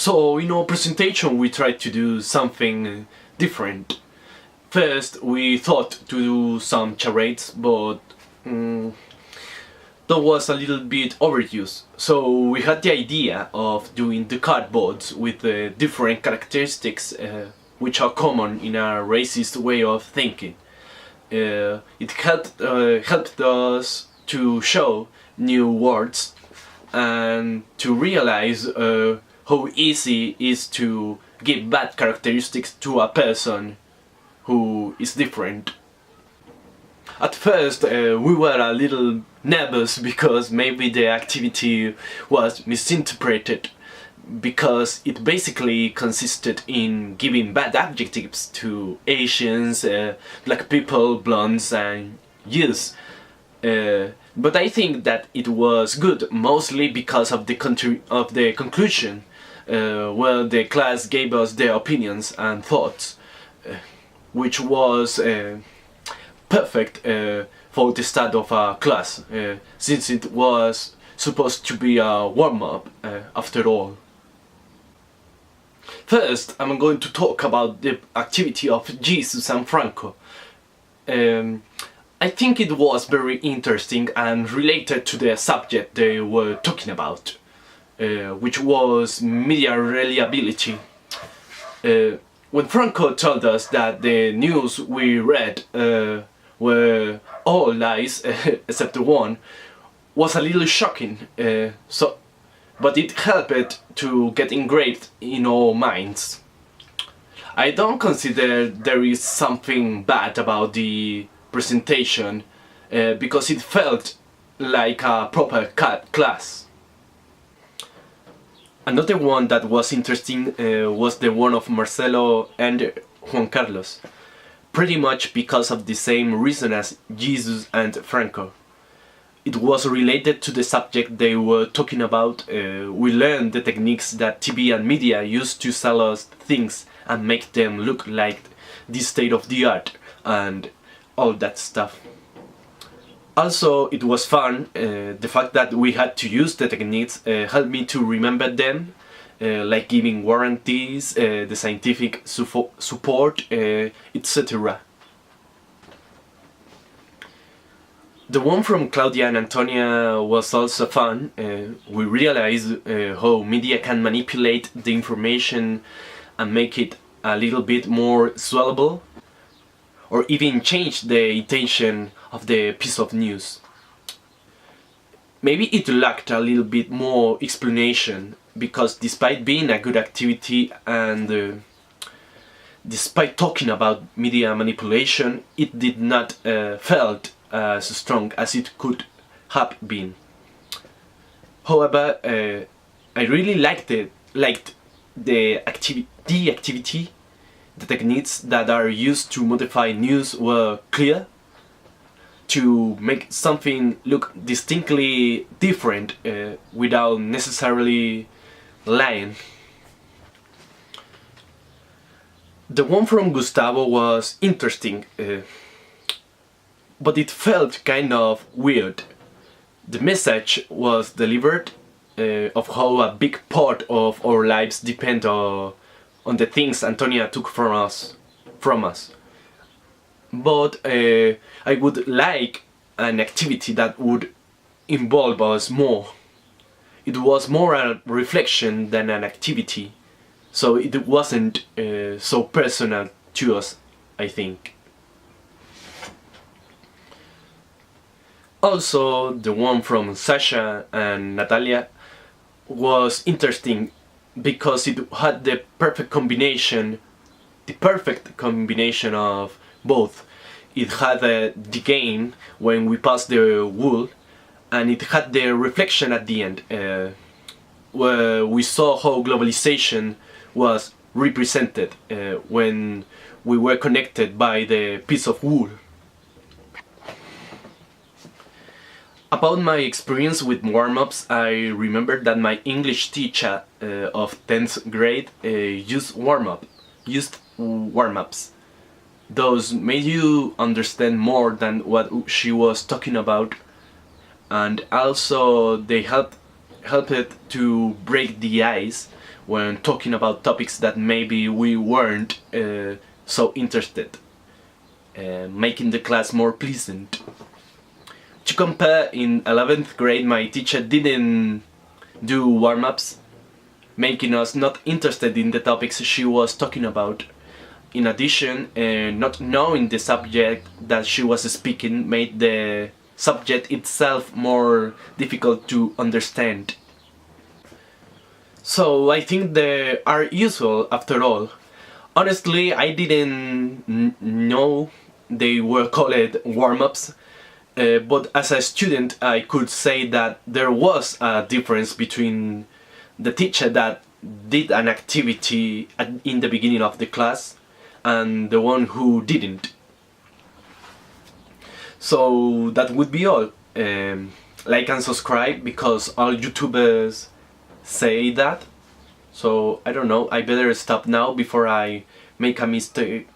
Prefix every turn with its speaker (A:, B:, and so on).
A: So in our presentation we tried to do something different. First we thought to do some charades, but that was a little bit overused. So we had the idea of doing the cardboards with different characteristics which are common in a racist way of thinking. It helped us to show new words and to realize how easy it is to give bad characteristics to a person who is different. At first we were a little nervous because maybe the activity was misinterpreted, because it basically consisted in giving bad adjectives to Asians, black people, blondes and youths. But I think that it was good, mostly because of the conclusion, where the class gave us their opinions and thoughts, which was perfect for the start of a class, since it was supposed to be a warm-up after all. First, I'm going to talk about the activity of Jesus and Franco. I think it was very interesting and related to the subject they were talking about, which was media reliability. When Franco told us that the news we read were all lies except one, was a little shocking, but it helped to get engraved in our minds. I don't consider there is something bad about the presentation, because it felt like a proper class. Another one that was interesting was the one of Marcelo and Juan Carlos, pretty much because of the same reason as Jesus and Franco. It was related to the subject they were talking about. We learned the techniques that TV and media use to sell us things and make them look like the state of the art and all that stuff. Also, it was fun. The fact that we had to use the techniques helped me to remember them, like giving warranties, the scientific support, etc. The one from Claudia and Antonia was also fun. We realized how media can manipulate the information and make it a little bit more swallowable, or even change the intention of the piece of news. Maybe it lacked a little bit more explanation, because despite being a good activity and despite talking about media manipulation, it did not felt as strong as it could have been. However, I really liked the activity. The techniques that are used to modify news were clear, to make something look distinctly different without necessarily lying. The one from Gustavo was interesting, but it felt kind of weird. The message was delivered of how a big part of our lives depend on the things Antonia took from us. But I would like an activity that would involve us more. It was more a reflection than an activity, so it wasn't so personal to us, I think. Also, the one from Sasha and Natalia was interesting because it had the perfect combination of both. It had the game when we passed the wool, and it had the reflection at the end, where we saw how globalization was represented when we were connected by the piece of wool. About my experience with warm-ups, I remember that my English teacher of 10th grade used warm-ups. Those made you understand more than what she was talking about, and also they helped helped to break the ice when talking about topics that maybe we weren't so interested, making the class more pleasant. To compare, in 11th grade my teacher didn't do warm-ups, making us not interested in the topics she was talking about. In addition, not knowing the subject that she was speaking made the subject itself more difficult to understand. So I think they are useful after all. Honestly, I didn't know they were called warm-ups, but as a student I could say that there was a difference between the teacher that did an activity in the beginning of the class and the one who didn't. So that would be all. Like and subscribe because all YouTubers say that. So I don't know, I better stop now before I make a mistake.